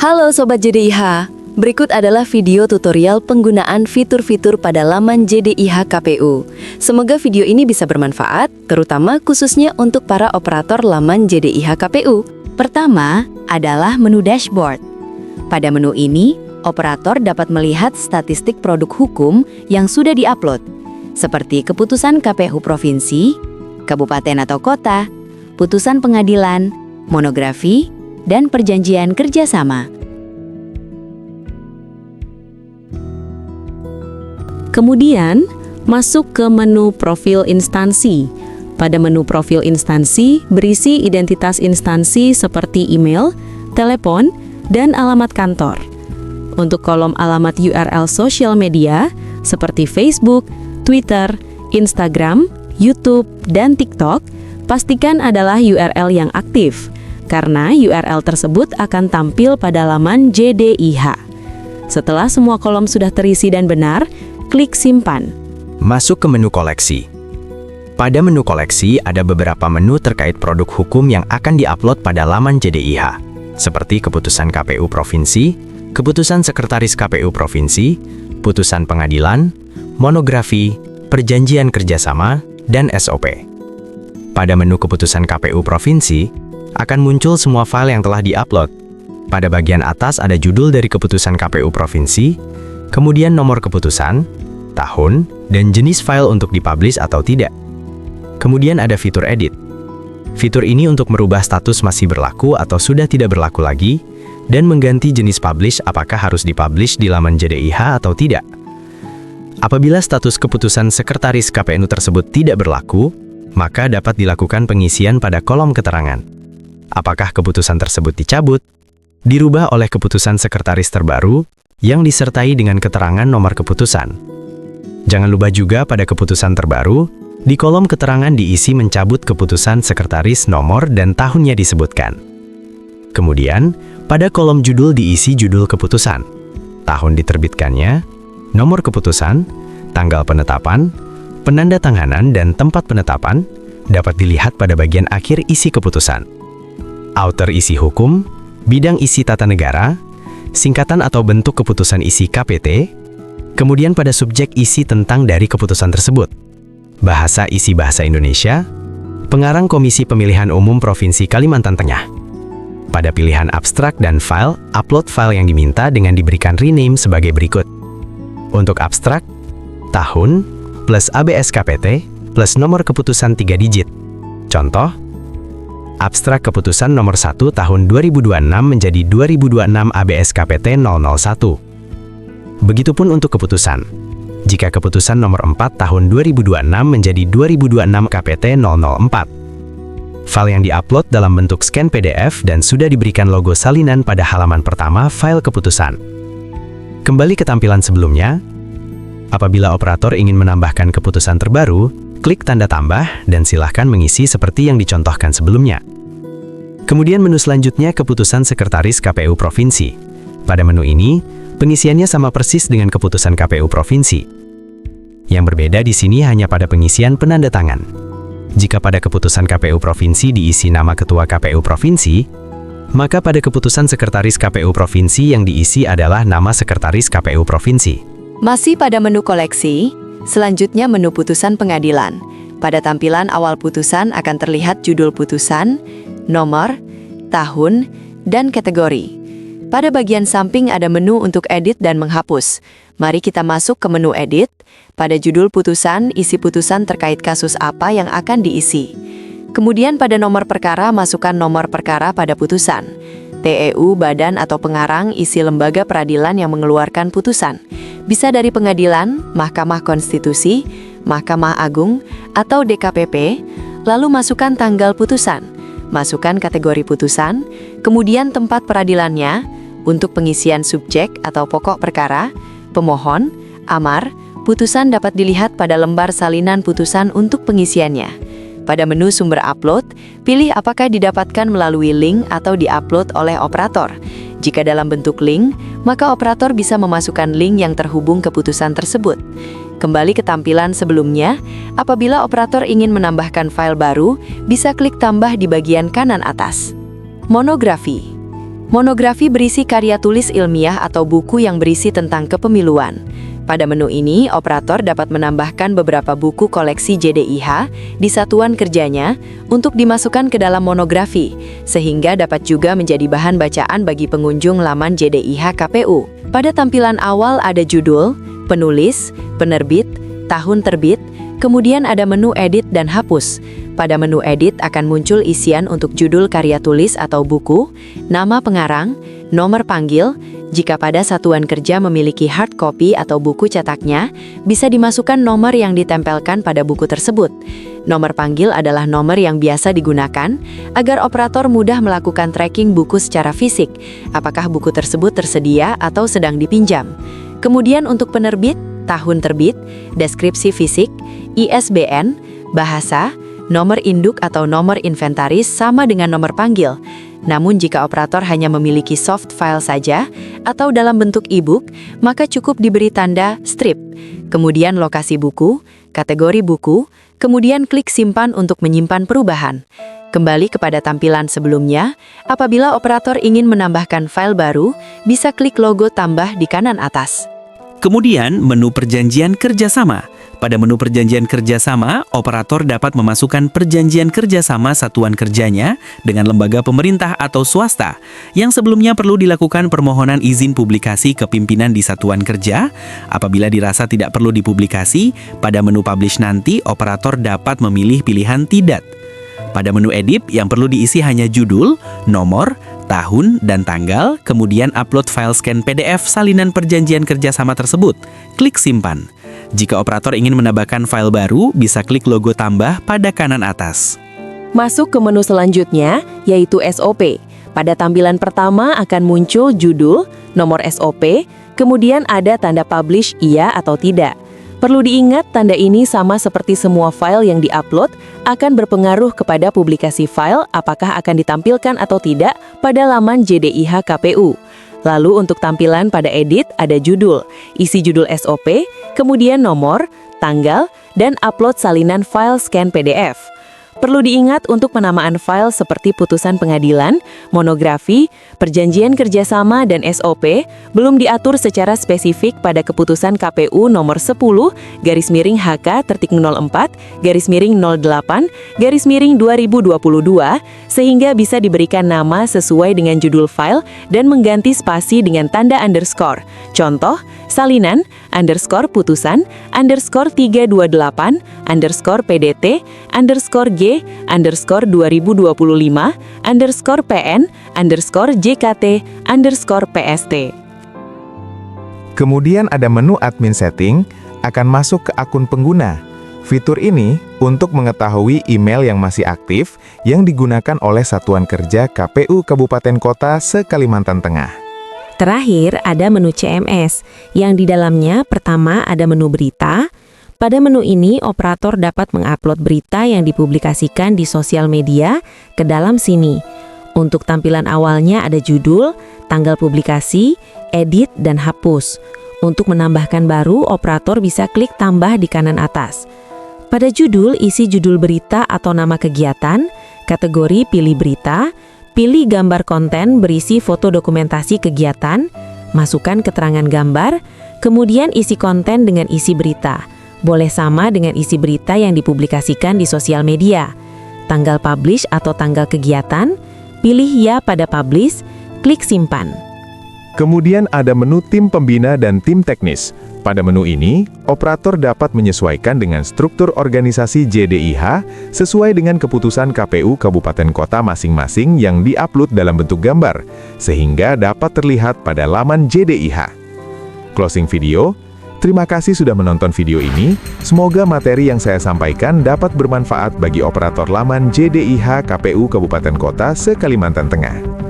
Halo Sobat JDIH, berikut adalah video tutorial penggunaan fitur-fitur pada laman JDIH KPU. Semoga video ini bisa bermanfaat, terutama khususnya untuk para operator laman JDIH KPU. Pertama adalah menu dashboard. Pada menu ini, operator dapat melihat statistik produk hukum yang sudah diupload, seperti keputusan KPU provinsi, kabupaten atau kota, putusan pengadilan, monografi, dan perjanjian kerjasama. Kemudian, masuk ke menu profil instansi. Pada menu profil instansi, berisi identitas instansi seperti email, telepon, dan alamat kantor. Untuk kolom alamat URL sosial media, seperti Facebook, Twitter, Instagram, YouTube, dan TikTok, pastikan adalah URL yang aktif, karena URL tersebut akan tampil pada laman JDIH. Setelah semua kolom sudah terisi dan benar, klik simpan. Masuk ke menu koleksi. Pada menu koleksi ada beberapa menu terkait produk hukum yang akan diupload pada laman JDIH, seperti keputusan KPU Provinsi, keputusan Sekretaris KPU Provinsi, putusan pengadilan, monografi, perjanjian kerjasama, dan SOP. Pada menu keputusan KPU Provinsi, akan muncul semua file yang telah diupload. Pada bagian atas ada judul dari keputusan KPU Provinsi, kemudian nomor keputusan, tahun, dan jenis file untuk dipublish atau tidak. Kemudian ada fitur edit. Fitur ini untuk merubah status masih berlaku atau sudah tidak berlaku lagi, dan mengganti jenis publish apakah harus dipublish di laman JDIH atau tidak. Apabila status keputusan Sekretaris KPU tersebut tidak berlaku, maka dapat dilakukan pengisian pada kolom keterangan. Apakah keputusan tersebut dicabut, dirubah oleh keputusan sekretaris terbaru, yang disertai dengan keterangan nomor keputusan. Jangan lupa juga pada keputusan terbaru, di kolom keterangan diisi mencabut keputusan sekretaris nomor dan tahunnya disebutkan. Kemudian, pada kolom judul diisi judul keputusan, tahun diterbitkannya, nomor keputusan, tanggal penetapan, penandatanganan dan tempat penetapan, dapat dilihat pada bagian akhir isi keputusan. Author isi hukum, bidang isi tata negara, singkatan atau bentuk keputusan isi KPT, kemudian pada subjek isi tentang dari keputusan tersebut, bahasa isi bahasa Indonesia, pengarang Komisi Pemilihan Umum Provinsi Kalimantan Tengah. Pada pilihan abstrak dan file, upload file yang diminta dengan diberikan rename sebagai berikut. Untuk abstrak, tahun plus ABS KPT plus nomor keputusan 3 digit. Contoh, abstrak keputusan nomor 1 tahun 2026 menjadi 2026 ABS KPT 001. Begitupun untuk keputusan. Jika keputusan nomor 4 tahun 2026 menjadi 2026 KPT 004. File yang diupload dalam bentuk scan PDF dan sudah diberikan logo salinan pada halaman pertama file keputusan. Kembali ke tampilan sebelumnya. Apabila operator ingin menambahkan keputusan terbaru, klik tanda tambah dan silahkan mengisi seperti yang dicontohkan sebelumnya. Kemudian menu selanjutnya keputusan Sekretaris KPU Provinsi. Pada menu ini, pengisiannya sama persis dengan keputusan KPU Provinsi. Yang berbeda di sini hanya pada pengisian penanda tangan. Jika pada keputusan KPU Provinsi diisi nama Ketua KPU Provinsi, maka pada keputusan Sekretaris KPU Provinsi yang diisi adalah nama Sekretaris KPU Provinsi. Masih pada menu koleksi, selanjutnya menu putusan pengadilan. Pada tampilan awal putusan akan terlihat judul putusan, nomor, tahun, dan kategori. Pada bagian samping ada menu untuk edit dan menghapus. Mari kita masuk ke menu edit. Pada judul putusan, isi putusan terkait kasus apa yang akan diisi. Kemudian pada nomor perkara, masukkan nomor perkara pada putusan. TEU, badan atau pengarang, isi lembaga peradilan yang mengeluarkan putusan. Bisa dari pengadilan, Mahkamah Konstitusi, Mahkamah Agung, atau DKPP, lalu masukkan tanggal putusan. Masukkan kategori putusan, kemudian tempat peradilannya, untuk pengisian subjek atau pokok perkara, pemohon, amar, putusan dapat dilihat pada lembar salinan putusan untuk pengisiannya. Pada menu sumber upload, pilih apakah didapatkan melalui link atau diupload oleh operator. Jika dalam bentuk link, maka operator bisa memasukkan link yang terhubung ke putusan tersebut. Kembali ke tampilan sebelumnya, apabila operator ingin menambahkan file baru, bisa klik tambah di bagian kanan atas. Monografi. Monografi berisi karya tulis ilmiah atau buku yang berisi tentang kepemiluan. Pada menu ini, operator dapat menambahkan beberapa buku koleksi JDIH di satuan kerjanya untuk dimasukkan ke dalam monografi, sehingga dapat juga menjadi bahan bacaan bagi pengunjung laman JDIH KPU. Pada tampilan awal ada judul, penulis, penerbit, tahun terbit, kemudian ada menu edit dan hapus. Pada menu edit akan muncul isian untuk judul karya tulis atau buku, nama pengarang, nomor panggil. Jika pada satuan kerja memiliki hard copy atau buku cetaknya, bisa dimasukkan nomor yang ditempelkan pada buku tersebut. Nomor panggil adalah nomor yang biasa digunakan agar operator mudah melakukan tracking buku secara fisik, apakah buku tersebut tersedia atau sedang dipinjam. Kemudian untuk penerbit, tahun terbit, deskripsi fisik, ISBN, bahasa, nomor induk atau nomor inventaris sama dengan nomor panggil. Namun jika operator hanya memiliki soft file saja atau dalam bentuk e-book, maka cukup diberi tanda strip. Kemudian lokasi buku, kategori buku, kemudian klik simpan untuk menyimpan perubahan. Kembali kepada tampilan sebelumnya, apabila operator ingin menambahkan file baru, bisa klik logo tambah di kanan atas. Kemudian, menu perjanjian kerjasama. Pada menu perjanjian kerjasama, operator dapat memasukkan perjanjian kerjasama satuan kerjanya dengan lembaga pemerintah atau swasta yang sebelumnya perlu dilakukan permohonan izin publikasi ke pimpinan di satuan kerja. Apabila dirasa tidak perlu dipublikasi, pada menu publish nanti operator dapat memilih pilihan tidak. Pada menu edit yang perlu diisi hanya judul, nomor, tahun, dan tanggal, kemudian upload file scan PDF salinan perjanjian kerjasama tersebut. Klik simpan. Jika operator ingin menambahkan file baru, bisa klik logo tambah pada kanan atas. Masuk ke menu selanjutnya, yaitu SOP. Pada tampilan pertama akan muncul judul, nomor SOP, kemudian ada tanda publish iya atau tidak. Perlu diingat, tanda ini sama seperti semua file yang diupload, akan berpengaruh kepada publikasi file apakah akan ditampilkan atau tidak pada laman JDIH KPU. Lalu untuk tampilan pada edit ada judul, isi judul SOP, kemudian nomor, tanggal, dan upload salinan file scan PDF. Perlu diingat untuk penamaan file seperti putusan pengadilan, monografi, perjanjian kerjasama, dan SOP belum diatur secara spesifik pada keputusan KPU nomor 10-HK-04-08-2022 sehingga bisa diberikan nama sesuai dengan judul file dan mengganti spasi dengan tanda underscore. Contoh, salinan, underscore putusan, underscore 328, underscore PDT, underscore G, underscore 2025, underscore PN, underscore JKT, underscore PST. Kemudian ada menu admin setting, akan masuk ke akun pengguna. Fitur ini untuk mengetahui email yang masih aktif yang digunakan oleh satuan kerja KPU Kabupaten Kota se-Kalimantan Tengah. Terakhir ada menu CMS, yang di dalamnya pertama ada menu berita. Pada menu ini, operator dapat mengupload berita yang dipublikasikan di sosial media ke dalam sini. Untuk tampilan awalnya ada judul, tanggal publikasi, edit, dan hapus. Untuk menambahkan baru, operator bisa klik tambah di kanan atas. Pada judul, isi judul berita atau nama kegiatan, kategori pilih berita, pilih gambar konten berisi foto dokumentasi kegiatan, masukkan keterangan gambar, kemudian isi konten dengan isi berita. Boleh sama dengan isi berita yang dipublikasikan di sosial media. Tanggal publish atau tanggal kegiatan, pilih ya pada publish, klik simpan. Kemudian ada menu tim pembina dan tim teknis. Pada menu ini, operator dapat menyesuaikan dengan struktur organisasi JDIH sesuai dengan keputusan KPU Kabupaten Kota masing-masing yang diupload dalam bentuk gambar, sehingga dapat terlihat pada laman JDIH. Closing video. Terima kasih sudah menonton video ini. Semoga materi yang saya sampaikan dapat bermanfaat bagi operator laman JDIH KPU Kabupaten Kota se-Kalimantan Tengah.